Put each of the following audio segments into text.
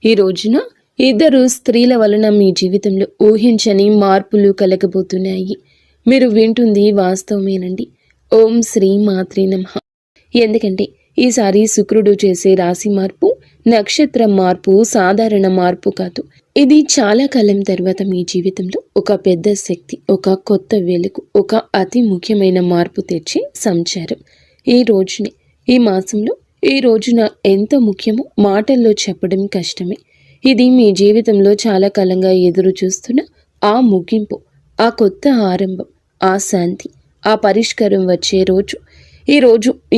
ఈ రోజున ఇద్దరు స్త్రీల వలన మీ జీవితంలో ఊహించని మార్పులు కలగబోతున్నాయి. మీరు వింటుంది వాస్తవమేనండి. ఓం శ్రీ మాత్రే నమః. ఎందుకంటే ఈసారి శుక్రుడు చేసే రాశి మార్పు, నక్షత్ర మార్పు సాధారణ మార్పు కాదు. ఇది చాలా కాలం తర్వాత మీ జీవితంలో ఒక పెద్ద శక్తి, ఒక కొత్త వెలుగు, ఒక అతి ముఖ్యమైన మార్పు తెచ్చే సంచారం. ఈ రోజుని, ఈ మాసంలో, ఈ రోజున ఎంత ముఖ్యమో మాటల్లో చెప్పడం కష్టమే. ఇది మీ జీవితంలో చాలా కాలంగా ఎదురు చూస్తున్న ఆ ముగింపు, ఆ కొత్త ఆరంభం, ఆ శాంతి, ఆ పరిష్కారం వచ్చే రోజు.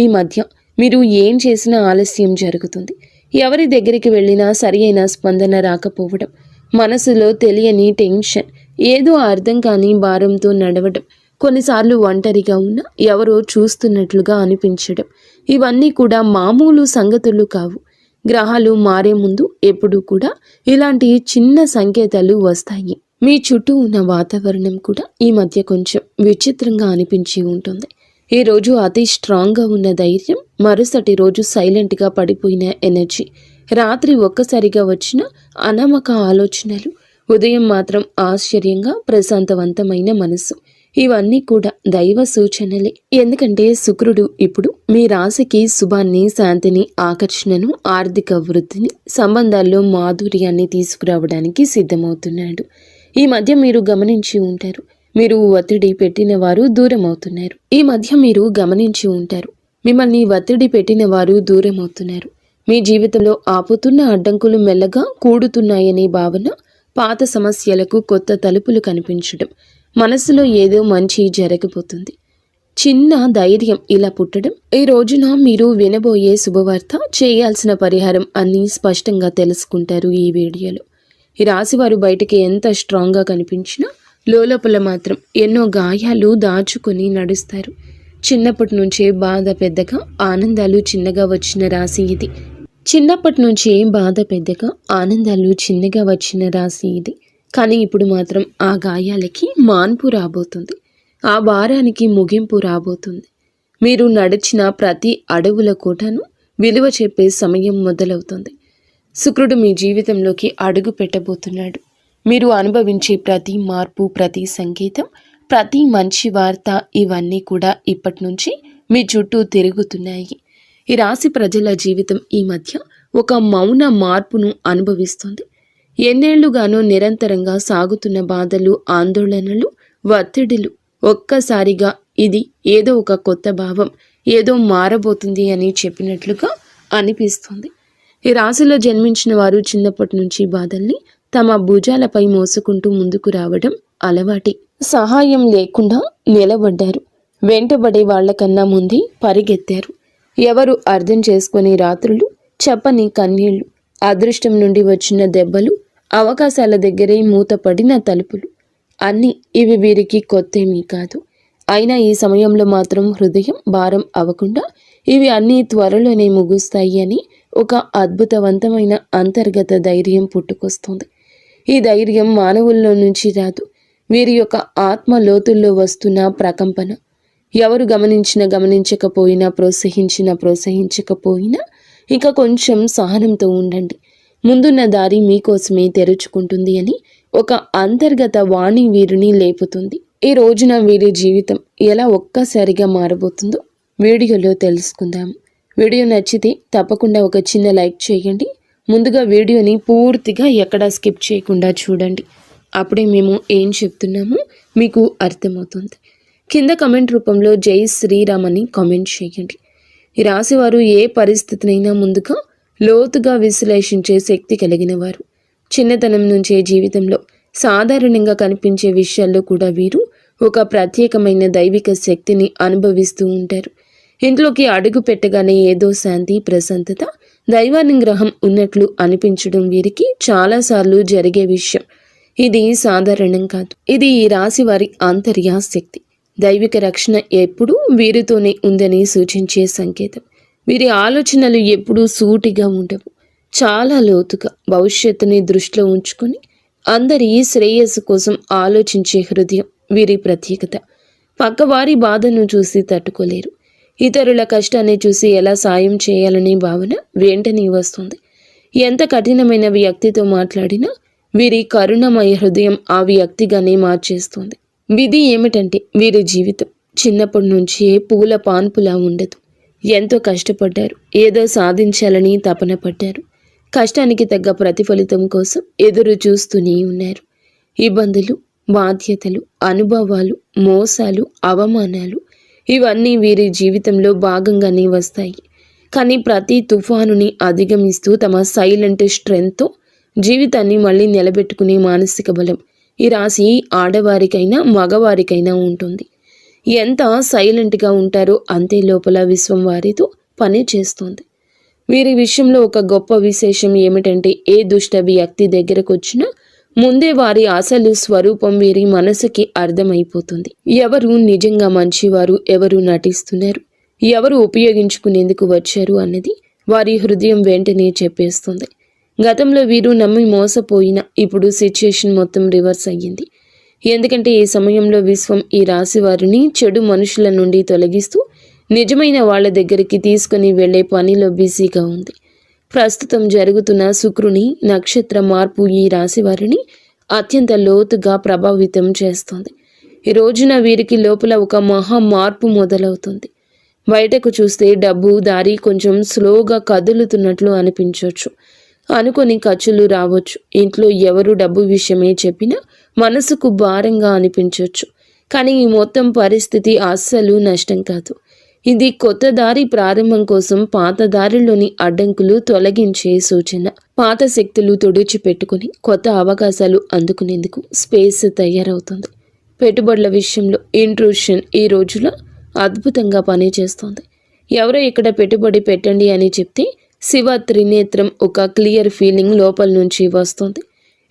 ఈ మధ్య మీరు ఏం చేసినా ఆలస్యం జరుగుతుంది. ఎవరి దగ్గరికి వెళ్ళినా సరి అయిన స్పందన రాకపోవడం, మనసులో తెలియని టెన్షన్, ఏదో అర్థం కాని భారంతో నడవడం, కొన్నిసార్లు ఒంటరిగా ఉన్న ఎవరో చూస్తున్నట్లుగా అనిపించడం, ఇవన్నీ కూడా మామూలు సంగతులు కావు. గ్రహాలు మారే ముందు ఎప్పుడూ కూడా ఇలాంటి చిన్న సంకేతాలు వస్తాయి. మీ చుట్టూ ఉన్న వాతావరణం కూడా ఈ మధ్య కొంచెం విచిత్రంగా అనిపించి ఉంటుంది. ఈ రోజు అతి స్ట్రాంగ్గా ఉన్న ధైర్యం, మరుసటి రోజు సైలెంట్గా పడిపోయిన ఎనర్జీ, రాత్రి ఒక్కసారిగా వచ్చిన అనామక ఆలోచనలు, ఉదయం మాత్రం ఆశ్చర్యంగా ప్రశాంతవంతమైన మనసు, ఇవన్నీ కూడా దైవ సూచనలే. ఎందుకంటే శుక్రుడు ఇప్పుడు మీ రాశికి శుభాన్ని, శాంతిని, ఆకర్షణను, ఆర్థిక వృద్ధిని, సంబంధాల్లో మాధుర్యాన్ని తీసుకురావడానికి సిద్ధమవుతున్నాడు. ఈ మధ్య మీరు గమనించి ఉంటారు, మీరు ఒత్తిడి పెట్టిన వారు దూరం అవుతున్నారు. మిమ్మల్ని ఒత్తిడి పెట్టిన వారు దూరం అవుతున్నారు. మీ జీవితంలో ఆపుతున్న అడ్డంకులు మెల్లగా కూడుతున్నాయనే భావన, పాత సమస్యలకు కొత్త తలుపులు కనిపించడం, మనసులో ఏదో మంచి జరగబోతుంది, చిన్న ధైర్యం ఇలా పుట్టడం. ఈ రోజున మీరు వినబోయే శుభవార్త, చేయాల్సిన పరిహారం అన్నీ స్పష్టంగా తెలుసుకుంటారు ఈ వీడియోలో. ఈ రాశివారు బయటికి ఎంత స్ట్రాంగ్గా కనిపించినా లోపల మాత్రం ఎన్నో గాయాలు దాచుకొని నడుస్తారు. చిన్నప్పటి నుంచే బాధ పెద్దగా, ఆనందాలు చిన్నగా వచ్చిన రాశి ఇది. కానీ ఇప్పుడు మాత్రం ఆ గాయాలకి మాన్పు రాబోతుంది, ఆ భారానికి ముగింపు రాబోతుంది. మీరు నడిచిన ప్రతి అడవుల కోటను విలువ చెప్పే సమయం మొదలవుతుంది. శుక్రుడు మీ జీవితంలోకి అడుగు పెట్టబోతున్నాడు. మీరు అనుభవించే ప్రతి మార్పు, ప్రతి సంకేతం, ప్రతి మంచి వార్త, ఇవన్నీ కూడా ఇప్పటి నుంచి మీ చుట్టూ తిరుగుతున్నాయి. ఈ రాశి ప్రజల జీవితం ఈ మధ్య ఒక మౌన మార్పును అనుభవిస్తుంది. ఎన్నేళ్లుగానో నిరంతరంగా సాగుతున్న బాధలు, ఆందోళనలు, ఒత్తిడిలు ఒక్కసారిగా ఇది ఏదో ఒక కొత్త భావం, ఏదో మారబోతుంది అని చెప్పినట్లుగా అనిపిస్తుంది. ఈ రాశిలో జన్మించిన వారు చిన్నప్పటి నుంచి బాధల్ని తమ భుజాలపై మోసుకుంటూ ముందుకు రావడం అలవాటి. సహాయం లేకుండా నిలబడ్డారు. వెంటబడే వాళ్లకన్నా ముందే పరిగెత్తారు. ఎవరు అర్థం చేసుకునే రాత్రులు, చెప్పని కన్నీళ్లు, అదృష్టం నుండి వచ్చిన దెబ్బలు, అవకాశాల దగ్గరే మూతపడిన తలుపులు, అన్నీ ఇవి వీరికి కొత్తేమీ కాదు. అయినా ఈ సమయంలో మాత్రం హృదయం భారం అవ్వకుండా ఇవి అన్నీ త్వరలోనే ముగుస్తాయి అని ఒక అద్భుతవంతమైన అంతర్గత ధైర్యం పుట్టుకొస్తుంది. ఈ ధైర్యం మానవుల్లో నుంచి రాదు, వీరి యొక్క ఆత్మ లోతుల్లో వస్తున్న ప్రకంపన. ఎవరు గమనించకపోయినా, ప్రోత్సహించకపోయినా ఇంకా కొంచెం సహనంతో ఉండండి. ముందున్న దారి మీకోసమే తెరుచుకుంటుంది అని ఒక అంతర్గత వాణి వీరిని లేపుతుంది. ఈ రోజున వీరి జీవితం ఎలా ఒక్కసారిగా మారబోతుందో వీడియోలో తెలుసుకుందాము. వీడియో నచ్చితే తప్పకుండా ఒక చిన్న లైక్ చేయండి. ముందుగా వీడియోని పూర్తిగా ఎక్కడా స్కిప్ చేయకుండా చూడండి. అప్పుడే మేము ఏం చెప్తున్నామో మీకు అర్థమవుతుంది. కింద కమెంట్ రూపంలో జై శ్రీరామ్ అని కామెంట్ చేయండి. ఈ రాశివారు ఏ పరిస్థితినైనా ముందుగా లోతుగా విశ్లేషించే శక్తి కలిగిన వారు. చిన్నతనం నుంచే జీవితంలో సాధారణంగా కనిపించే విషయాల్లో కూడా వీరు ఒక ప్రత్యేకమైన దైవిక శక్తిని అనుభవిస్తూ ఉంటారు. ఇంట్లోకి అడుగు పెట్టగానే ఏదో శాంతి, ప్రశాంతత, దైవానుగ్రహం ఉన్నట్లు అనిపించడం వీరికి చాలాసార్లు జరిగే విషయం. ఇది సాధారణం కాదు. ఇది ఈ రాశి వారి ఆంతర్య శక్తి. దైవిక రక్షణ ఎప్పుడూ వీరితోనే ఉందని సూచించే సంకేతం. వీరి ఆలోచనలు ఎప్పుడూ సూటిగా ఉండవు, చాలా లోతుగా భవిష్యత్తుని దృష్టిలో ఉంచుకొని అందరి శ్రేయస్సు కోసం ఆలోచించే హృదయం వీరి ప్రత్యేకత. పక్కవారి బాధను చూసి తట్టుకోలేరు. ఇతరుల కష్టాన్ని చూసి ఎలా సాయం చేయాలనే భావన వెంటనే వస్తుంది. ఎంత కఠినమైన వ్యక్తితో మాట్లాడినా వీరి కరుణమయ హృదయం ఆ వ్యక్తిగానే మార్చేస్తుంది. విధి ఏమిటంటే వీరి జీవితం చిన్నప్పటి నుంచే పూల పాన్పులా ఉండదు. ఎంతో కష్టపడ్డారు, ఏదో సాధించాలని తపన పడ్డారు. కష్టానికి తగ్గ ప్రతిఫలితం కోసం ఎదురు చూస్తూనే ఉన్నారు. ఇబ్బందులు, బాధ్యతలు, అనుభవాలు, మోసాలు, అవమానాలు ఇవన్నీ వీరి జీవితంలో భాగంగానే వస్తాయి. కానీ ప్రతి తుఫానుని అధిగమిస్తూ తమ సైలెంట్ స్ట్రెంగ్త్తో జీవితాన్ని మళ్ళీ నిలబెట్టుకునే మానసిక బలం ఈ రాశి ఆడవారికైనా మగవారికైనా ఉంటుంది. ఎంత సైలెంట్గా ఉంటారో అంతే లోపల విశ్వం వారితో పని చేస్తుంది. వీరి విషయంలో ఒక గొప్ప విశేషం ఏమిటంటే ఏ దుష్ట వ్యక్తి దగ్గరకు వచ్చినా ముందే వారి అసలు స్వరూపం వీరి మనసుకి అర్థమైపోతుంది. ఎవరు నిజంగా మంచివారు, ఎవరు నటిస్తున్నారు, ఎవరు ఉపయోగించుకునేందుకు వచ్చారు అన్నది వారి హృదయం వెంటనే చెప్పేస్తుంది. గతంలో వీరు నమ్మి మోసపోయిన ఇప్పుడు సిచ్యుయేషన్ మొత్తం రివర్స్ అయ్యింది. ఎందుకంటే ఈ సమయంలో విశ్వం ఈ రాశి వారిని చెడు మనుషుల నుండి తొలగిస్తూ నిజమైన వాళ్ళ దగ్గరికి తీసుకుని వెళ్లే పనిలో బిజీగా ఉంది. ప్రస్తుతం జరుగుతున్న శుక్రుని నక్షత్ర మార్పు ఈ రాశి వారిని అత్యంత లోతుగా ప్రభావితం చేస్తుంది. ఈ రోజున వీరికి లోపల ఒక మహా మార్పు మొదలవుతుంది. బయటకు చూస్తే డబ్బు దారి కొంచెం స్లోగా కదులుతున్నట్లు అనిపించవచ్చు. అనుకొని ఖర్చులు రావచ్చు. ఇంట్లో ఎవరు డబ్బు విషయమే చెప్పినా మనసుకు భారంగా అనిపించవచ్చు. కానీ ఈ మొత్తం పరిస్థితి అస్సలు నష్టం కాదు. ఇది కొత్త దారి ప్రారంభం కోసం పాత దారిలోని అడ్డంకులు తొలగించే సూచన. పాత శక్తులు తుడిచిపెట్టుకుని కొత్త అవకాశాలు అందుకునేందుకు స్పేస్ తయారవుతుంది. పెట్టుబడుల విషయంలో ఇంట్రూషన్ ఈ రోజులో అద్భుతంగా పనిచేస్తుంది. ఎవరో ఇక్కడ పెట్టుబడి పెట్టండి అని చెప్తే శివ త్రినేత్రం ఒక క్లియర్ ఫీలింగ్ లోపల నుంచి వస్తుంది.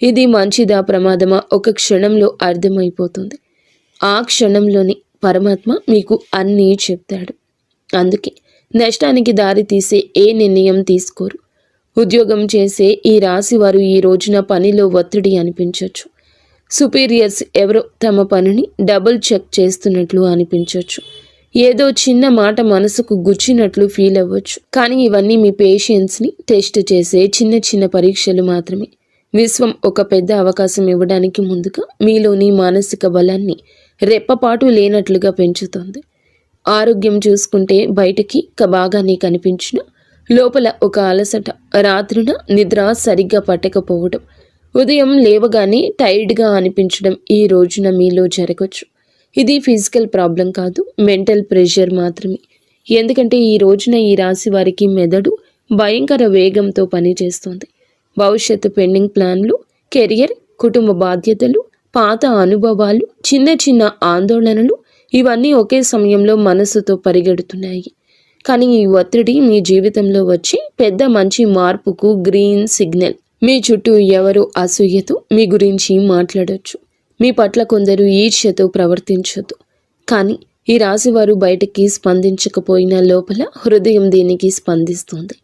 ఇది మంచిదా ప్రమాదమా ఒక క్షణంలో అర్థమైపోతుంది. ఆ క్షణంలోని పరమాత్మ మీకు అన్నీ చెప్తాడు. అందుకే నష్టానికి దారి తీసే ఏ నిర్ణయం తీసుకోరు. ఉద్యోగం చేసే ఈ రాశి వారు ఈ రోజున పనిలో ఒత్తిడి అనిపించవచ్చు. సుపీరియర్స్ ఎవరో తమ పనిని డబుల్ చెక్ చేస్తున్నట్లు అనిపించవచ్చు. ఏదో చిన్న మాట మనసుకు గుచ్చినట్లు ఫీల్ అవ్వచ్చు. కానీ ఇవన్నీ మీ పేషెన్స్ని టెస్ట్ చేసే చిన్న చిన్న పరీక్షలు మాత్రమే. విశ్వం ఒక పెద్ద అవకాశం ఇవ్వడానికి ముందుగా మీలోని మానసిక బలాన్ని రెప్పపాటు లేనట్లుగా పెంచుతుంది. ఆరోగ్యం చూసుకుంటే బయటికి బాగానే కనిపించిన లోపల ఒక అలసట, రాత్రిన నిద్ర సరిగ్గా పట్టకపోవడం, ఉదయం లేవగానే టైర్డ్గా అనిపించడం ఈ రోజున మీలో జరగచ్చు. ఇది ఫిజికల్ ప్రాబ్లం కాదు, మెంటల్ ప్రెషర్ మాత్రమే. ఎందుకంటే ఈ రోజున ఈ రాశి వారికి మెదడు భయంకర వేగంతో పనిచేస్తుంది. భవిష్యత్తు పెండింగ్ ప్లాన్లు, కెరియర్, కుటుంబ బాధ్యతలు, పాత అనుభవాలు, చిన్న చిన్న ఆందోళనలు ఇవన్నీ ఒకే సమయంలో మనసుతో పరిగెడుతున్నాయి. కానీ ఈ ఒత్తిడి మీ జీవితంలో వచ్చి పెద్ద మంచి మార్పుకు గ్రీన్ సిగ్నల్. మీ చుట్టూ ఎవరో అసూయతో మీ గురించి మాట్లాడొచ్చు. మీ పట్ల కొందరు ఈర్ష్యతో ప్రవర్తించొద్దు. కానీ ఈ రాశివారు బయటికి స్పందించకపోయినా లోపల హృదయం దీనికి స్పందిస్తుంది.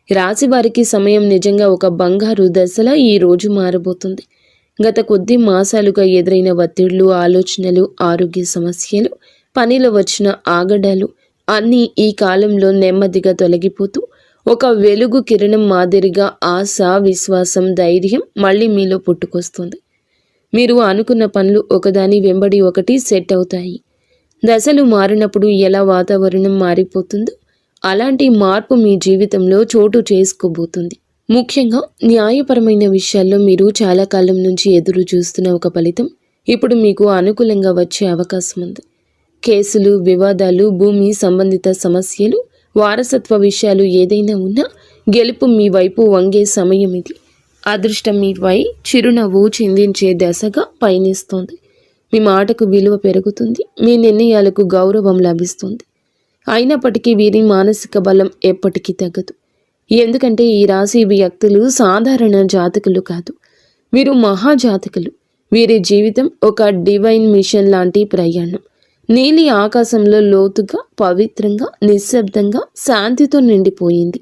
రాశివారికి సమయం నిజంగా ఒక బంగారు దశలా ఈ రోజు మారబోతుంది. గత కొద్ది మాసాలుగా ఎదురైన ఒత్తిళ్లు, ఆలోచనలు, ఆరోగ్య సమస్యలు, పనిలో వచ్చిన ఆగడాలు అన్నీ ఈ కాలంలో నెమ్మదిగా తొలగిపోతూ ఒక వెలుగు కిరణం మాదిరిగా ఆశ, విశ్వాసం, ధైర్యం మళ్ళీ మీలో పుట్టుకొస్తుంది. మీరు అనుకున్న పనులు ఒకదాని వెంబడి ఒకటి సెట్ అవుతాయి. దశలు మారినప్పుడు ఎలా వాతావరణం మారిపోతుందో అలాంటి మార్పు మీ జీవితంలో చోటు చేసుకోబోతుంది. ముఖ్యంగా న్యాయపరమైన విషయాల్లో మీరు చాలా కాలం నుంచి ఎదురు చూస్తున్న ఒక ఫలితం ఇప్పుడు మీకు అనుకూలంగా వచ్చే అవకాశం ఉంది. కేసులు, వివాదాలు, భూమి సంబంధిత సమస్యలు, వారసత్వ విషయాలు ఏదైనా ఉన్నా గెలుపు మీ వైపు వంగే సమయం ఇది. అదృష్టం మీపై చిరునవ్వు చిందించే దశగా పయనిస్తోంది. మీ మాటకు విలువ పెరుగుతుంది. మీ నిర్ణయాలకు గౌరవం లభిస్తుంది. అయినప్పటికీ వీరి మానసిక బలం ఎప్పటికీ తగ్గదు. ఎందుకంటే ఈ రాశి వ్యక్తులు సాధారణ జాతకులు కాదు, వీరు మహాజాతకులు. వీరి జీవితం ఒక డివైన్ మిషన్ లాంటి ప్రయాణం. నీలి ఆకాశంలో లోతుగా, పవిత్రంగా, నిశ్శబ్దంగా, శాంతితో నిండిపోయింది.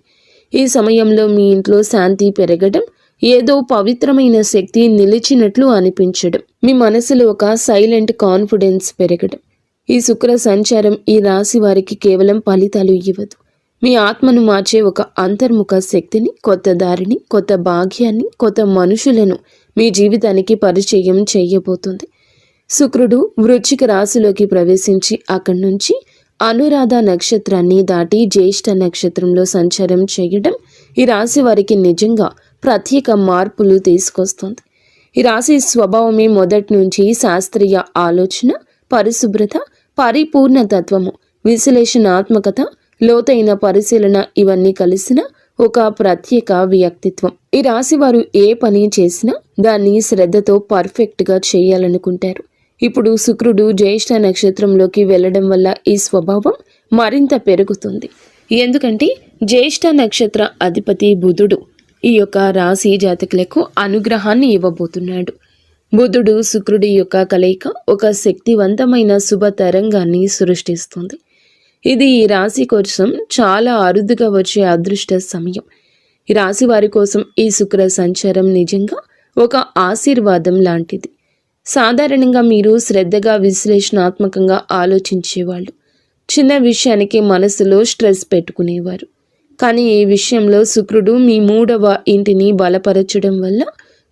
ఈ సమయంలో మీ ఇంట్లో శాంతి పెరగడం, ఏదో పవిత్రమైన శక్తి నిలిచినట్లు అనిపించడం, మీ మనసులో ఒక సైలెంట్ కాన్ఫిడెన్స్ పెరగడం. ఈ శుక్ర సంచారం ఈ రాశి వారికి కేవలం ఫలితాలు ఇవ్వదు, మీ ఆత్మను మార్చే ఒక అంతర్ముఖ శక్తిని, కొత్త దారిని, కొత్త భాగ్యాన్ని, కొత్త మనుషులను మీ జీవితానికి పరిచయం చేయబోతుంది. శుక్రుడు వృశ్చిక రాశిలోకి ప్రవేశించి అక్కడి నుంచి అనురాధ నక్షత్రాన్ని దాటి జ్యేష్ఠ నక్షత్రంలో సంచారం చేయడం ఈ రాశి వారికి నిజంగా ప్రత్యేక మార్పులు తీసుకొస్తుంది. ఈ రాశి స్వభావమే మొదటి నుంచి శాస్త్రీయ ఆలోచన, పరిశుభ్రత, పరిపూర్ణ తత్వము, విశ్లేషణాత్మకత, లోతైన పరిశీలన ఇవన్నీ కలిసిన ఒక ప్రత్యేక వ్యక్తిత్వం. ఈ రాశి వారు ఏ పని చేసినా దాన్ని శ్రద్ధతో పర్ఫెక్ట్గా చేయాలనుకుంటారు. ఇప్పుడు శుక్రుడు జ్యేష్ఠ నక్షత్రంలోకి వెళ్ళడం వల్ల ఈ స్వభావం మరింత పెరుగుతుంది. ఎందుకంటే జ్యేష్ఠ నక్షత్ర అధిపతి బుధుడు ఈ యొక్క రాశి జాతకులకు అనుగ్రహాన్ని ఇవ్వబోతున్నాడు. బుధుడు శుక్రుడి యొక్క కలయిక ఒక శక్తివంతమైన శుభ తరంగాన్ని సృష్టిస్తుంది. ఇది ఈ రాశి కోసం చాలా అరుదుగా వచ్చే అదృష్ట సమయం. ఈ రాశి వారి కోసం ఈ శుక్ర సంచారం నిజంగా ఒక ఆశీర్వాదం లాంటిది. సాధారణంగా మీరు శ్రద్ధగా విశ్లేషణాత్మకంగా ఆలోచించేవాళ్ళు. చిన్న విషయానికి మనసులో స్ట్రెస్ పెట్టుకునేవారు. కానీ ఈ విషయంలో శుక్రుడు మీ 3వ ఇంటిని బలపరచడం వల్ల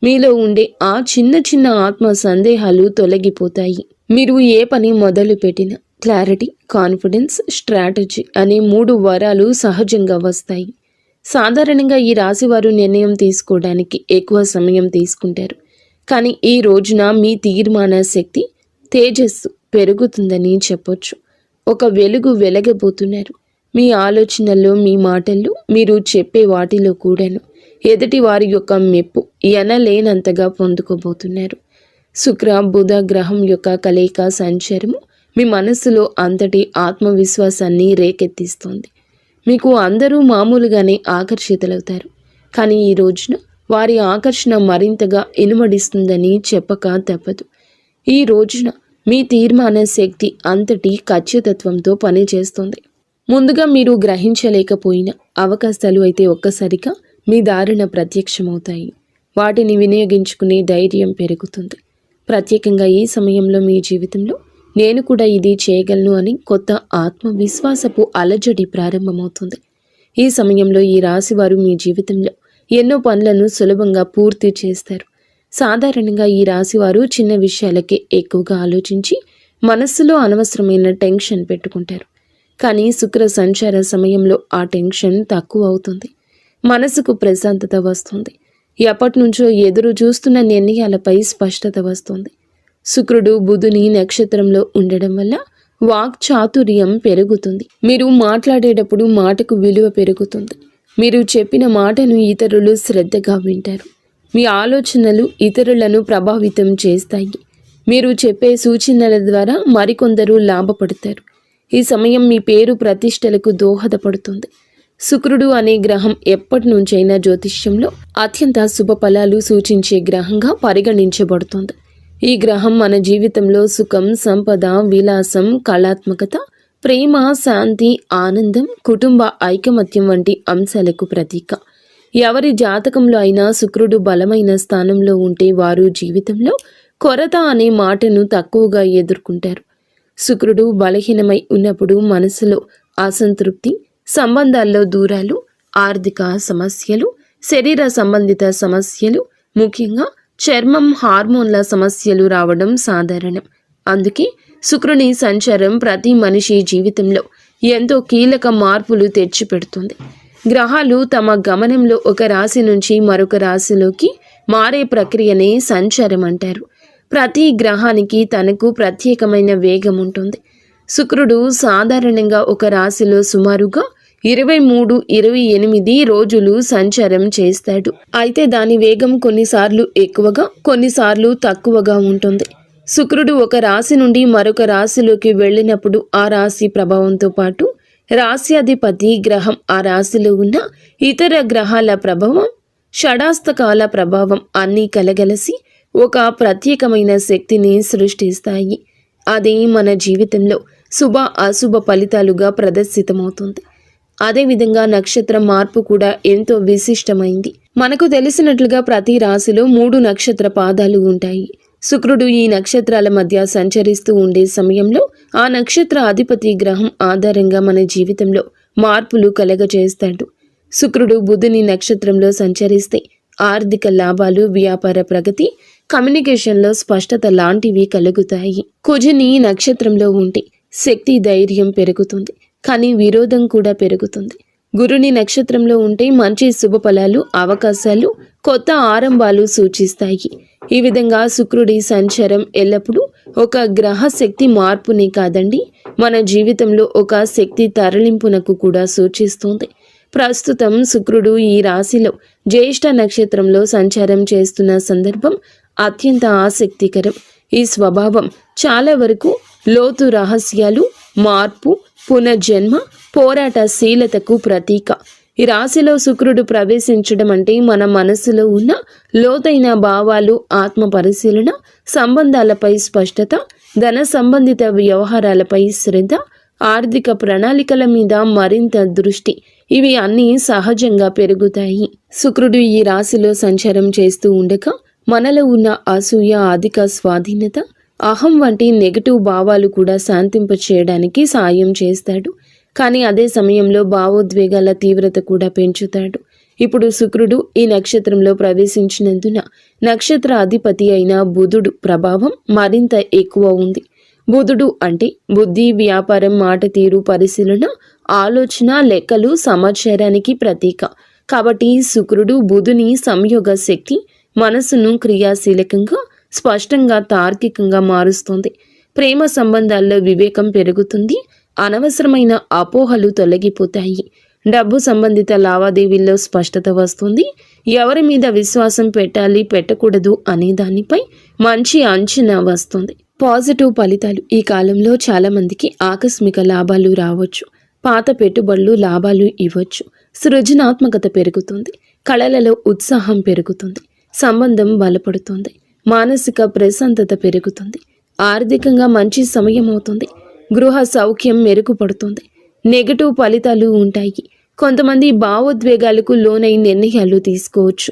మీలో ఉండే ఆ చిన్న చిన్న ఆత్మ సందేహాలు తొలగిపోతాయి. మీరు ఏ పని మొదలు పెట్టినా క్లారిటీ, కాన్ఫిడెన్స్, స్ట్రాటజీ అనే 3 వరాలు సహజంగా వస్తాయి. సాధారణంగా ఈ రాశివారు నిర్ణయం తీసుకోవడానికి ఎక్కువ సమయం తీసుకుంటారు. కానీ ఈ రోజున మీ తీర్మాన శక్తి, తేజస్సు పెరుగుతుందని చెప్పొచ్చు. ఒక వెలుగు వెలగబోతున్నారు. మీ ఆలోచనల్లో, మీ మాటల్లో, మీరు చెప్పే వాటిలో కూడాను ఎదుటి వారి యొక్క మెప్పు ఎనలేనంతగా పొందుకోబోతున్నారు. శుక్ర బుధ గ్రహం యొక్క కలయిక సంచారము మీ మనస్సులో అంతటి ఆత్మవిశ్వాసాన్ని రేకెత్తిస్తుంది. మీకు అందరూ మామూలుగానే ఆకర్షితులవుతారు. కానీ ఈ రోజున వారి ఆకర్షణ మరింతగా ఇనుమడిస్తుందని చెప్పక తప్పదు. ఈ రోజున మీ తీర్మాన శక్తి అంతటి ఖచ్చితత్వంతో పనిచేస్తుంది. ముందుగా మీరు గ్రహించలేకపోయిన అవకాశాలు అయితే ఒక్కసారిగా మీ దారిన ప్రత్యక్షమవుతాయి. వాటిని వినియోగించుకునే ధైర్యం పెరుగుతుంది. ప్రత్యేకంగా ఈ సమయంలో మీ జీవితంలో నేను కూడా ఇది చేయగలను అని కొత్త ఆత్మవిశ్వాసపు అలజడి ప్రారంభమవుతుంది. ఈ సమయంలో ఈ రాశివారు మీ జీవితంలో ఎన్నో పనులను సులభంగా పూర్తి చేస్తారు. సాధారణంగా ఈ రాశివారు చిన్న విషయాలకే ఎక్కువగా ఆలోచించి మనస్సులో అనవసరమైన టెన్షన్ పెట్టుకుంటారు. కానీ శుక్ర సంచార సమయంలో ఆ టెన్షన్ తక్కువ అవుతుంది. మనసుకు ప్రశాంతత వస్తుంది. ఎప్పటి నుంచో ఎదురు చూస్తున్న నిర్ణయాలపై స్పష్టత వస్తుంది. శుక్రుడు బుధుని నక్షత్రంలో ఉండడం వల్ల వాక్ చాతుర్యం పెరుగుతుంది. మీరు మాట్లాడేటప్పుడు మాటకు విలువ పెరుగుతుంది. మీరు చెప్పిన మాటను ఇతరులు శ్రద్ధగా వింటారు. మీ ఆలోచనలు ఇతరులను ప్రభావితం చేస్తాయి. మీరు చెప్పే సూచనల ద్వారా మరికొందరు లాభపడతారు. ఈ సమయం మీ పేరు ప్రతిష్టలకు దోహదపడుతుంది. శుక్రుడు అనే గ్రహం ఎప్పటి నుంచైనా జ్యోతిష్యంలో అత్యంత శుభ ఫలాలు సూచించే గ్రహంగా పరిగణించబడుతుంది. ఈ గ్రహం మన జీవితంలో సుఖం, సంపద, విలాసం, కళాత్మకత, ప్రేమ, శాంతి, ఆనందం, కుటుంబ ఐకమత్యం వంటి అంశాలకు ప్రతీక. ఎవరి జాతకంలో అయినా శుక్రుడు బలమైన స్థానంలో ఉంటే వారు జీవితంలో కొరత అనే మాటను తక్కువగా ఎదుర్కొంటారు. శుక్రుడు బలహీనమై ఉన్నప్పుడు మనసులో అసంతృప్తి, సంబంధాల్లో దూరాలు, ఆర్థిక సమస్యలు, శరీర సంబంధిత సమస్యలు, ముఖ్యంగా చర్మం, హార్మోన్ల సమస్యలు రావడం సాధారణం. అందుకే శుక్రుని సంచారం ప్రతి మనిషి జీవితంలో ఎంతో కీలక మార్పులు తెచ్చిపెడుతుంది. గ్రహాలు తమ గమనంలో ఒక రాశి నుంచి మరొక రాశిలోకి మారే ప్రక్రియనే సంచారం అంటారు. ప్రతి గ్రహానికి తనకు ప్రత్యేకమైన వేగం ఉంటుంది. శుక్రుడు సాధారణంగా ఒక రాశిలో సుమారుగా 23-28 రోజులు సంచారం చేస్తాడు. అయితే దాని వేగం కొన్నిసార్లు ఎక్కువగా, కొన్నిసార్లు తక్కువగా ఉంటుంది. శుక్రుడు ఒక రాశి నుండి మరొక రాశిలోకి వెళ్ళినప్పుడు ఆ రాశి ప్రభావంతో పాటు రాశ్యాధిపతి గ్రహం ఆ రాశిలో ఉన్న ఇతర గ్రహాల ప్రభావం, షడాస్తకాల ప్రభావం అన్నీ కలగలసి ఒక ప్రత్యేకమైన శక్తిని సృష్టిస్తాయి. అది మన జీవితంలో శుభ అశుభ ఫలితాలుగా ప్రదర్శితమవుతుంది. అదేవిధంగా నక్షత్ర మార్పు కూడా ఎంతో విశిష్టమైంది. మనకు తెలిసినట్లుగా ప్రతి రాశిలో 3 నక్షత్ర పాదాలు ఉంటాయి. శుక్రుడు ఈ నక్షత్రాల మధ్య సంచరిస్తూ ఉండే సమయంలో ఆ నక్షత్ర అధిపతి గ్రహం ఆధారంగా మన జీవితంలో మార్పులు కలగజేస్తాడు. శుక్రుడు బుధుని నక్షత్రంలో సంచరిస్తే ఆర్థిక లాభాలు, వ్యాపార ప్రగతి, కమ్యూనికేషన్లో స్పష్టత లాంటివి కలుగుతాయి. కుజుని నక్షత్రంలో ఉంటే శక్తి, ధైర్యం పెరుగుతుంది, కానీ విరోధం కూడా పెరుగుతుంది. గురుని నక్షత్రంలో ఉంటే మంచి శుభ ఫలాలు, అవకాశాలు, కొత్త ఆరంభాలు సూచిస్తాయి. ఈ విధంగా శుక్రుడి సంచారం ఎల్లప్పుడూ ఒక గ్రహ శక్తి మార్పుని కాదండి, మన జీవితంలో ఒక శక్తి తరలింపునకు కూడా సూచిస్తుంది. ప్రస్తుతం శుక్రుడు ఈ రాశిలో జ్యేష్ఠ నక్షత్రంలో సంచారం చేస్తున్న సందర్భం అత్యంత ఆసక్తికరం. ఈ స్వభావం చాలా వరకు లోతు రహస్యాలు, మార్పు, పునర్జన్మ, పోరాటశీలతకు ప్రతీక. ఈ రాశిలో శుక్రుడు ప్రవేశించడం అంటే మన మనసులో ఉన్న లోతైన భావాలు, ఆత్మ పరిశీలన, సంబంధాలపై స్పష్టత, ధన సంబంధిత వ్యవహారాలపై శ్రద్ధ, ఆర్థిక ప్రణాళికల మీద మరింత దృష్టి, ఇవి అన్నీ సహజంగా పెరుగుతాయి. శుక్రుడు ఈ రాశిలో సంచారం చేస్తూ ఉండగా మనలో ఉన్న అసూయ, అధిక స్వాధీనత, అహం వంటి నెగటివ్ భావాలు కూడా శాంతింప చేయడానికి సాయం చేస్తాడు. కానీ అదే సమయంలో భావోద్వేగాల తీవ్రత కూడా పెంచుతాడు. ఇప్పుడు శుక్రుడు ఈ నక్షత్రంలో ప్రవేశించినందున నక్షత్ర అధిపతి అయిన బుధుడు ప్రభావం మరింత ఎక్కువ ఉంది. బుధుడు అంటే బుద్ధి, వ్యాపారం, మాట తీరు, పరిశీలన, ఆలోచన, లెక్కలు, సమాచారానికి ప్రతీక. కాబట్టి శుక్రుడు బుధుని సంయోగ శక్తి మనసును క్రియాశీలకంగా, స్పష్టంగా, తార్కికంగా మారుస్తుంది. ప్రేమ సంబంధాల్లో వివేకం పెరుగుతుంది, అనవసరమైన అపోహలు తొలగిపోతాయి. డబ్బు సంబంధిత లావాదేవీల్లో స్పష్టత వస్తుంది. ఎవరి మీద విశ్వాసం పెట్టాలి, పెట్టకూడదు అనే దానిపై మంచి అంచనా వస్తుంది. పాజిటివ్ ఫలితాలు. ఈ కాలంలో చాలామందికి ఆకస్మిక లాభాలు రావచ్చు. పాత పెట్టుబడులు లాభాలు ఇవ్వచ్చు. సృజనాత్మకత పెరుగుతుంది. కళలలో ఉత్సాహం పెరుగుతుంది. సంబంధం బలపడుతుంది. మానసిక ప్రశాంతత పెరుగుతుంది. ఆర్థికంగా మంచి సమయం అవుతుంది. గృహ సౌఖ్యం మెరుగుపడుతుంది. నెగటివ్ ఫలితాలు ఉంటాయి. కొంతమంది భావోద్వేగాలకు లోనై నిర్ణయాలు తీసుకోవచ్చు.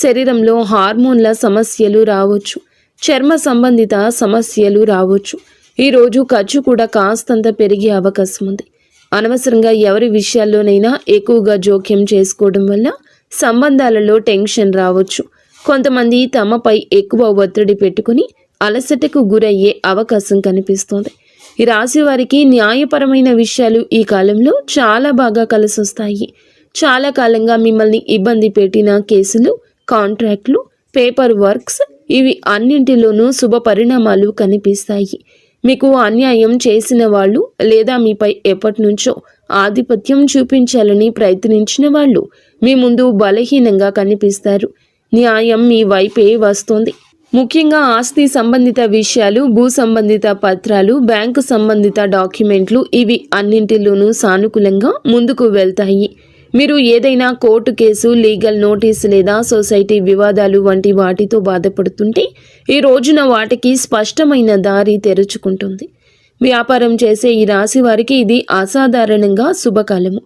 శరీరంలో హార్మోన్ల సమస్యలు రావచ్చు. చర్మ సంబంధిత సమస్యలు రావచ్చు. ఈరోజు ఖర్చు కూడా కాస్తంత పెరిగే అవకాశం ఉంది. అనవసరంగా ఎవరి విషయాల్లోనైనా ఎక్కువగా జోక్యం చేసుకోవడం వల్ల సంబంధాలలో టెన్షన్ రావచ్చు. కొంతమంది తమపై ఎక్కువ ఒత్తిడి పెట్టుకుని అలసటకు గురయ్యే అవకాశం కనిపిస్తోంది. ఈ రాశి వారికి న్యాయపరమైన విషయాలు ఈ కాలంలో చాలా బాగా కలిసొస్తాయి. చాలా కాలంగా మిమ్మల్ని ఇబ్బంది పెట్టిన కేసులు, కాంట్రాక్ట్లు, పేపర్ వర్క్స్, ఇవి అన్నింటిలోనూ శుభ పరిణామాలు కనిపిస్తాయి. మీకు అన్యాయం చేసిన వాళ్ళు లేదా మీపై ఎప్పటి నుంచో ఆధిపత్యం చూపించాలని ప్రయత్నించిన వాళ్ళు మీ ముందు బలహీనంగా కనిపిస్తారు. న్యాయం మీ వైపే వస్తుంది. ముఖ్యంగా ఆస్తి సంబంధిత విషయాలు, భూ సంబంధిత పత్రాలు, బ్యాంకు సంబంధిత డాక్యుమెంట్లు, ఇవి అన్నింటిలోనూ సానుకూలంగా ముందుకు వెళ్తాయి. మీరు ఏదైనా కోర్టు కేసు, లీగల్ నోటీస్ లేదా సొసైటీ వివాదాలు వంటి వాటితో బాధపడుతుంటే ఈ రోజున వాటికి స్పష్టమైన దారి తెరుచుకుంటుంది. వ్యాపారం చేసే ఈ రాశి వారికి ఇది అసాధారణంగా శుభకాలము.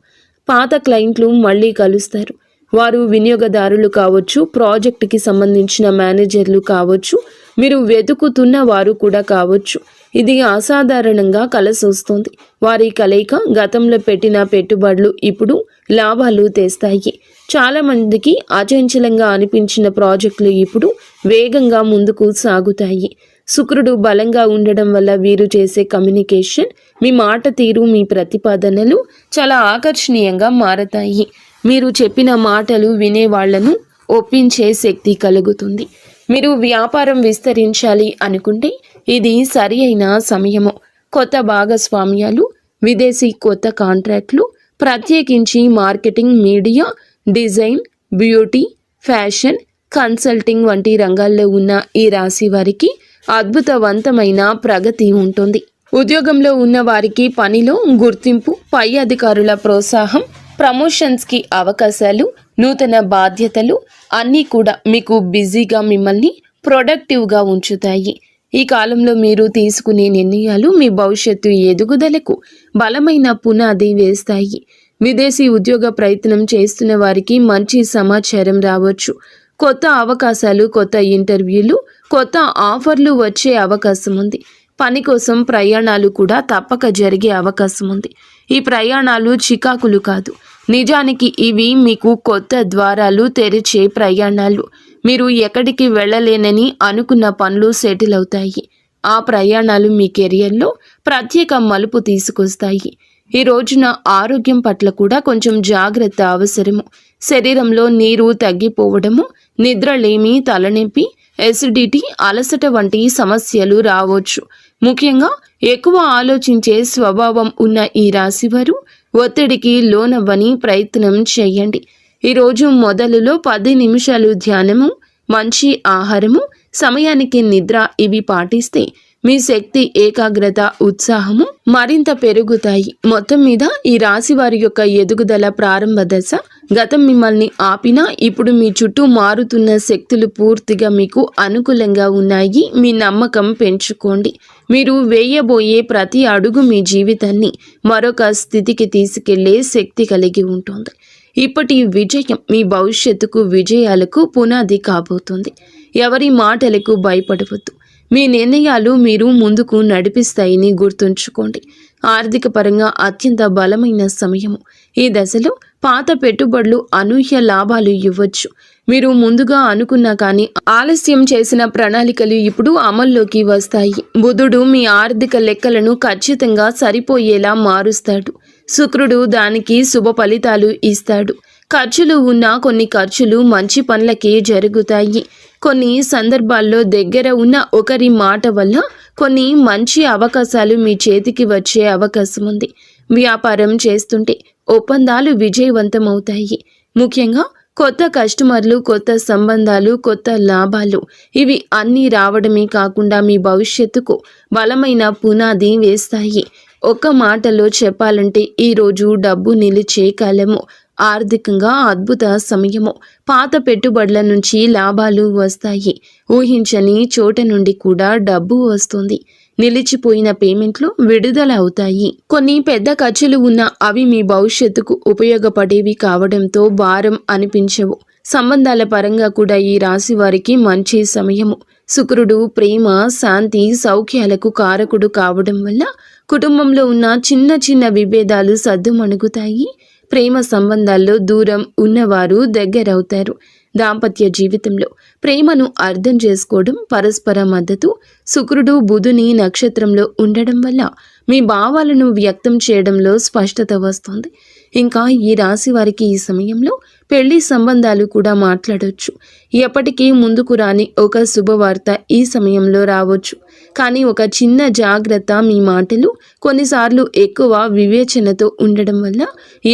పాత క్లయింట్లు మళ్ళీ కలుస్తారు. వారు వినియోగదారులు కావచ్చు, ప్రాజెక్టుకి సంబంధించిన మేనేజర్లు కావచ్చు, మీరు వెతుకుతున్న వారు కూడా కావచ్చు. ఇది అసాధారణంగా కలిసొస్తుంది. వారి కలయిక గతంలో పెట్టిన పెట్టుబడులు ఇప్పుడు లాభాలు తెస్తాయి. చాలామందికి అచంచలంగా అనిపించిన ప్రాజెక్టులు ఇప్పుడు వేగంగా ముందుకు సాగుతాయి. శుక్రుడు బలంగా ఉండడం వల్ల వీరు చేసే కమ్యూనికేషన్, మీ మాట తీరు, మీ ప్రతిపాదనలు చాలా ఆకర్షణీయంగా మారతాయి. మీరు చెప్పిన మాటలు వినేవాళ్లను ఒప్పించే శక్తి కలుగుతుంది. మీరు వ్యాపారం విస్తరించాలి అనుకుంటే ఇది సరి అయిన సమయము. కొత్త భాగస్వామ్యాలు, విదేశీ కొత్త కాంట్రాక్ట్లు, ప్రత్యేకించి marketing, media, design, beauty, fashion, consulting వంటి రంగాల్లో ఉన్న ఈ రాశి వారికి అద్భుతవంతమైన ప్రగతి ఉంటుంది. ఉద్యోగంలో ఉన్న వారికి పనిలో గుర్తింపు, పై అధికారుల ప్రోత్సాహం, ప్రమోషన్స్కి అవకాశాలు, నూతన బాధ్యతలు అన్నీ కూడా మీకు బిజీగా, మిమ్మల్ని ప్రొడక్టివ్గా ఉంచుతాయి. ఈ కాలంలో మీరు తీసుకునే నిర్ణయాలు మీ భవిష్యత్తు ఎదుగుదలకు బలమైన పునాది వేస్తాయి. విదేశీ ఉద్యోగ ప్రయత్నం చేస్తున్న వారికి మంచి సమాచారం రావచ్చు. కొత్త అవకాశాలు, కొత్త ఇంటర్వ్యూలు, కొత్త ఆఫర్లు వచ్చే అవకాశం ఉంది. పని కోసం ప్రయాణాలు కూడా తప్పక జరిగే అవకాశం ఉంది. ఈ ప్రయాణాలు చికాకులు కాదు, నిజానికి ఇవి మీకు కొత్త ద్వారాలు తెరిచే ప్రయాణాలు. మీరు ఎక్కడికి వెళ్ళలేనని అనుకున్న పనులు సెటిల్ అవుతాయి. ఆ ప్రయాణాలు మీ కెరియర్లో ప్రత్యేక మలుపు తీసుకొస్తాయి. ఈ రోజున ఆరోగ్యం పట్ల కూడా కొంచెం జాగ్రత్త అవసరము. శరీరంలో నీరు తగ్గిపోవడము, నిద్రలేమి, తలనొప్పి, ఎసిడిటీ, అలసట వంటి సమస్యలు రావచ్చు. ముఖ్యంగా ఎక్కువ ఆలోచించే స్వభావం ఉన్న ఈ రాశివారు ఒత్తిడికి లోనవ్వని ప్రయత్నం చేయండి. ఈరోజు మొదలులో 10 నిమిషాలు ధ్యానము, మంచి ఆహారము, సమయానికి నిద్ర ఇవి పాటిస్తే మీ శక్తి, ఏకాగ్రత, ఉత్సాహము మరింత పెరుగుతాయి. మొత్తం మీద ఈ రాశి వారి యొక్క ఎదుగుదల ప్రారంభ దశ. గతం మిమ్మల్ని ఆపినా ఇప్పుడు మీ చుట్టూ మారుతున్న శక్తులు పూర్తిగా మీకు అనుకూలంగా ఉన్నాయి. మీ నమ్మకం పెంచుకోండి. మీరు వేయబోయే ప్రతి అడుగు మీ జీవితాన్ని మరొక స్థితికి తీసుకెళ్లే శక్తి కలిగి ఉంటుంది. ఇప్పటి విజయం మీ భవిష్యత్తుకు, విజయాలకు పునాది కాబోతుంది. ఎవరి మాటలకు భయపడవద్దు. మీ నిర్ణయాలు మీరు ముందుకు నడిపిస్తాయని గుర్తుంచుకోండి. ఆర్థిక పరంగా అత్యంత బలమైన సమయము. ఈ దశలో పాత పెట్టుబడులు అనూహ్య లాభాలు ఇవ్వచ్చు. మీరు ముందుగా అనుకున్నా కానీ ఆలస్యం చేసిన ప్రణాళికలు ఇప్పుడు అమల్లోకి వస్తాయి. బుధుడు మీ ఆర్థిక లెక్కలను ఖచ్చితంగా సరిపోయేలా మారుస్తాడు. శుక్రుడు దానికి శుభ ఫలితాలు ఇస్తాడు. ఖర్చులు ఉన్న కొన్ని ఖర్చులు మంచి పనులకే జరుగుతాయి. కొన్ని సందర్భాల్లో దగ్గర ఉన్న ఒకరి మాట వల్ల కొన్ని మంచి అవకాశాలు మీ చేతికి వచ్చే అవకాశం ఉంది. వ్యాపారం చేస్తుంటే ఒప్పందాలు విజయవంతమవుతాయి. ముఖ్యంగా కొత్త కస్టమర్లు, కొత్త సంబంధాలు, కొత్త లాభాలు ఇవి అన్నీ రావడమే కాకుండా మీ భవిష్యత్తుకు బలమైన పునాది వేస్తాయి. ఒక్క మాటలో చెప్పాలంటే ఈరోజు డబ్బు నిలిచే కాలము. ఆర్థికంగా అద్భుత సమయము. పాత పెట్టుబడుల నుంచి లాభాలు వస్తాయి. ఊహించని చోట నుండి కూడా డబ్బు వస్తుంది. నిలిచిపోయిన పేమెంట్లు విడుదల అవుతాయి. కొన్ని పెద్ద ఖర్చులు ఉన్నా అవి మీ భవిష్యత్తుకు ఉపయోగపడేవి కావడంతో భారం అనిపించవు. సంబంధాల పరంగా కూడా ఈ రాశి వారికి మంచి సమయము. శుక్రుడు ప్రేమ, శాంతి, సౌఖ్యాలకు కారకుడు కావడం వల్ల కుటుంబంలో ఉన్న చిన్న చిన్న విభేదాలు సద్దుమణుగుతాయి. ప్రేమ సంబంధాల్లో దూరం ఉన్నవారు దగ్గరవుతారు. దాంపత్య జీవితంలో ప్రేమను అర్థం చేసుకోవడం, పరస్పర మద్దతు. శుక్రుడు బుధుని నక్షత్రంలో ఉండడం వల్ల మీ భావాలను వ్యక్తం చేయడంలో స్పష్టత వస్తుంది. ఇంకా ఈ రాశి వారికి ఈ సమయంలో పెళ్లి సంబంధాలు కూడా మాట్లాడవచ్చు. ఎప్పటికీ ముందుకు రాని ఒక శుభవార్త ఈ సమయంలో రావచ్చు. కానీ ఒక చిన్న జాగ్రత్త, మీ మాటలు కొన్నిసార్లు ఎక్కువ వివేచనతో ఉండడం వల్ల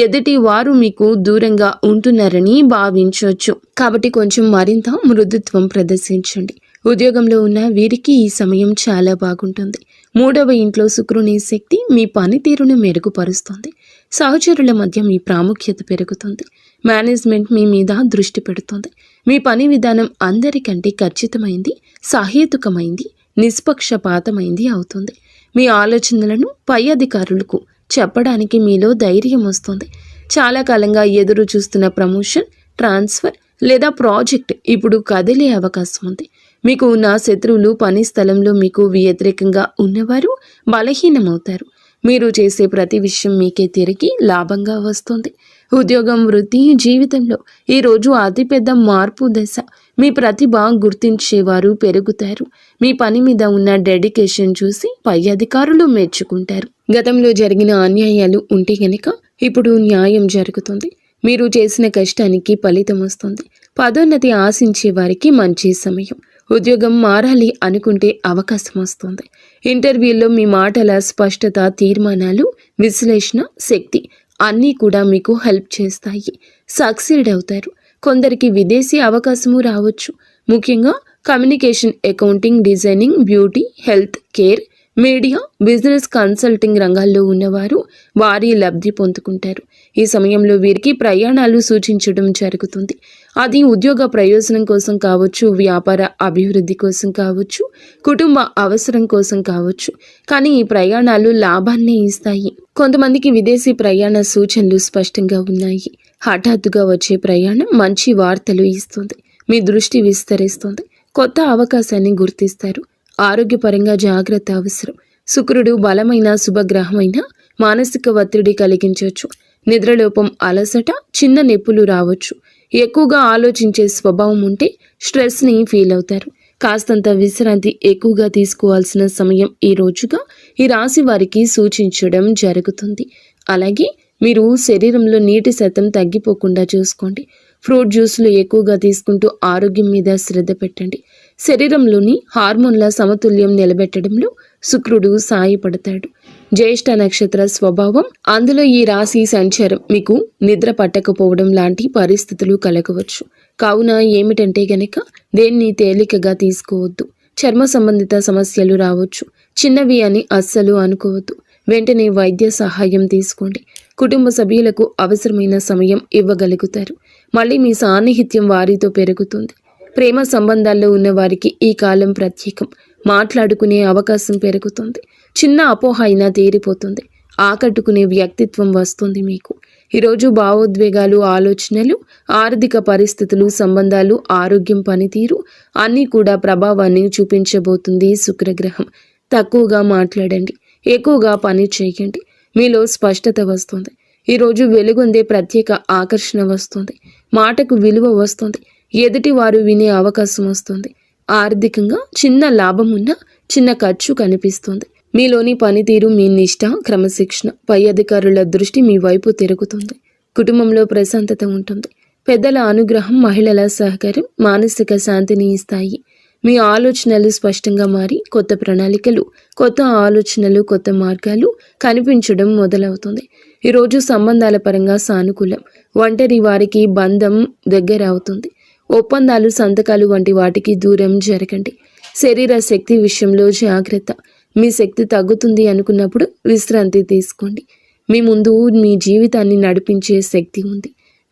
ఎదుటి వారు మీకు దూరంగా ఉంటున్నారని భావించవచ్చు. కాబట్టి కొంచెం మరింత మృదుత్వం ప్రదర్శించండి. ఉద్యోగంలో ఉన్న వీరికి ఈ సమయం చాలా బాగుంటుంది. 3వ ఇంట్లో శుక్రుని శక్తి మీ పనితీరును మెరుగుపరుస్తుంది. సహచరుల మధ్య మీ ప్రాముఖ్యత పెరుగుతుంది. మేనేజ్మెంట్ మీ మీద దృష్టి పెడుతుంది. మీ పని విధానం అందరికంటే ఖచ్చితమైంది, సహేతుకమైంది, నిష్పక్షపాతమైంది అవుతుంది. మీ ఆలోచనలను పై అధికారులకు చెప్పడానికి మీలో ధైర్యం వస్తుంది. చాలా కాలంగా ఎదురు చూస్తున్న ప్రమోషన్, ట్రాన్స్ఫర్ లేదా ప్రాజెక్ట్ ఇప్పుడు కదిలే అవకాశం ఉంది. మీకు ఉన్న శత్రువులు, పని స్థలంలో మీకు వ్యతిరేకంగా ఉన్నవారు బలహీనమవుతారు. మీరు చేసే ప్రతి విషయం మీకే తిరిగి లాభంగా వస్తుంది. ఉద్యోగం, వృత్తి, జీవితంలో ఈరోజు అతిపెద్ద మార్పు దశ. మీ ప్రతిభ గుర్తించేవారు పెరుగుతారు. మీ పని మీద ఉన్న డెడికేషన్ చూసి పై అధికారులు మెచ్చుకుంటారు. గతంలో జరిగిన అన్యాయాలు ఉంటే గనక ఇప్పుడు న్యాయం జరుగుతుంది. మీరు చేసిన కష్టానికి ఫలితం వస్తుంది. పదోన్నతి ఆశించే వారికి మంచి సమయం. ఉద్యోగం మారాలి అనుకుంటే అవకాశం వస్తుంది. ఇంటర్వ్యూల్లో మీ మాటల స్పష్టత, తీర్మానాలు, విశ్లేషణ శక్తి అన్నీ కూడా మీకు హెల్ప్ చేస్తాయి. సక్సీడ్ అవుతారు. కొందరికి విదేశీ అవకాశము రావచ్చు. ముఖ్యంగా communication, accounting, designing, beauty, health care, media, business, consulting రంగాల్లో ఉన్నవారు భారీ లబ్ధి పొందుకుంటారు. ఈ సమయంలో వీరికి ప్రయాణాలు సూచించడం జరుగుతుంది. అది ఉద్యోగ ప్రయోజనం కోసం కావచ్చు, వ్యాపార అభివృద్ధి కోసం కావచ్చు, కుటుంబ అవసరం కోసం కావచ్చు. కానీ ఈ ప్రయాణాలు లాభాన్ని ఇస్తాయి. కొంతమందికి విదేశీ ప్రయాణ సూచనలు స్పష్టంగా ఉన్నాయి. హఠాత్తుగా వచ్చే ప్రయాణం మంచి వార్తలు ఇస్తుంది. మీ దృష్టి విస్తరిస్తుంది. కొత్త అవకాశాన్ని గుర్తిస్తారు. ఆరోగ్యపరంగా జాగ్రత్త అవసరం. శుక్రుడు బలమైన శుభగ్రహమైన మానసిక ఒత్తిడి కలిగించవచ్చు. నిద్రలోపం, అలసట, చిన్న నొప్పులు రావచ్చు. ఎక్కువగా ఆలోచించే స్వభావం ఉంటే స్ట్రెస్ని ఫీల్ అవుతారు. కాస్తంత విశ్రాంతి ఎక్కువగా తీసుకోవాల్సిన సమయం ఈ రోజుగా ఈ రాశి వారికి సూచించడం జరుగుతుంది. అలాగే మీరు శరీరంలో నీటి శాతం తగ్గిపోకుండా చూసుకోండి. ఫ్రూట్ జ్యూస్లు ఎక్కువగా తీసుకుంటూ ఆరోగ్యం మీద శ్రద్ధ పెట్టండి. శరీరంలోని హార్మోన్ల సమతుల్యం నిలబెట్టడంలో శుక్రుడు సాయపడతాడు. జ్యేష్ఠ నక్షత్ర స్వభావం, అందులో ఈ రాశి సంచారం మీకు నిద్ర పట్టకపోవడం లాంటి పరిస్థితులు కలగవచ్చు. కావున ఏమిటంటే గనక దేన్ని తేలికగా తీసుకోవద్దు. చర్మ సంబంధిత సమస్యలు రావచ్చు. చిన్నవి అని అస్సలు అనుకోవద్దు. వెంటనే వైద్య సహాయం తీసుకోండి. కుటుంబ సభ్యులకు అవసరమైన సమయం ఇవ్వగలుగుతారు. మళ్ళీ మీ సాన్నిహిత్యం వారితో పెరుగుతుంది. ప్రేమ సంబంధాల్లో ఉన్న వారికి ఈ కాలం ప్రత్యేకం. మాట్లాడుకునే అవకాశం పెరుగుతుంది. చిన్న అపోహ అయినా తీరిపోతుంది. ఆకట్టుకునే వ్యక్తిత్వం వస్తుంది మీకు. ఈరోజు భావోద్వేగాలు, ఆలోచనలు, ఆర్థిక పరిస్థితులు, సంబంధాలు, ఆరోగ్యం, పనితీరు అన్నీ కూడా ప్రభావాన్ని చూపించబోతుంది శుక్రగ్రహం. తక్కువగా మాట్లాడండి. ఎక్కువగా పని చేయండి. మీలో స్పష్టత వస్తుంది. ఈరోజు వెలుగొందే ప్రత్యేక ఆకర్షణ వస్తుంది. మాటకు విలువ వస్తుంది. ఎదుటి వారు వినే అవకాశం వస్తుంది. ఆర్థికంగా చిన్న లాభం ఉన్న చిన్న ఖర్చు కనిపిస్తుంది. మీలోని పనితీరు, మీ నిష్ఠ, క్రమశిక్షణ, పై అధికారుల దృష్టి మీ వైపు తిరుగుతుంది. కుటుంబంలో ప్రశాంతత ఉంటుంది. పెద్దల అనుగ్రహం, మహిళల సహకారం మానసిక శాంతిని ఇస్తాయి. మీ ఆలోచనలు స్పష్టంగా మారి కొత్త ప్రణాళికలు, కొత్త ఆలోచనలు, కొత్త మార్గాలు కనిపించడం మొదలవుతుంది. ఈరోజు సంబంధాల పరంగా సానుకూలం. ఒంటరి వారికి బంధం దగ్గర అవుతుంది. ఒప్పందాలు, సంతకాలు వంటి వాటికి దూరం జరగండి. శరీర శక్తి విషయంలో జాగ్రత్త. మీ శక్తి తగ్గుతుంది అనుకున్నప్పుడు విశ్రాంతి తీసుకోండి. మీ ముందు మీ జీవితాన్ని నడిపించే శక్తి ఉంది.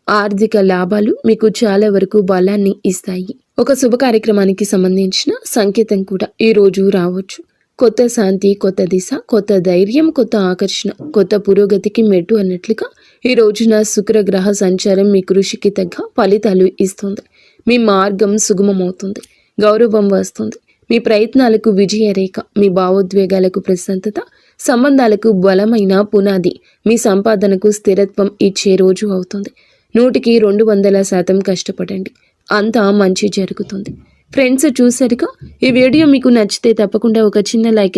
ఆర్థిక లాభాలు మీకు చాలా వరకు బలాన్ని ఇస్తాయి. ఒక శుభ కార్యక్రమానికి సంబంధించిన సంకేతం కూడా ఈరోజు రావచ్చు. కొత్త శాంతి, కొత్త దిశ, కొత్త ధైర్యం, కొత్త ఆకర్షణ, కొత్త పురోగతికి మెట్టు అన్నట్లుగా ఈ రోజున శుక్రగ్రహ సంచారం మీ కృషికి తగ్గ ఫలితాలు ఇస్తుంది. మీ మార్గం సుగమమవుతుంది. గౌరవం వస్తుంది. మీ ప్రయత్నాలకు విజయరేఖ, మీ భావోద్వేగాలకు ప్రశాంతత, సంబంధాలకు బలమైన పునాది, మీ సంపాదనకు స్థిరత్వం ఇచ్చే రోజు అవుతుంది. 100% కష్టపడండి. అంతా మంచి జరుగుతుంది. ఫ్రెండ్స్, చూసారుగా, ఈ వీడియో మీకు నచ్చితే తప్పకుండా ఒక చిన్న లైక్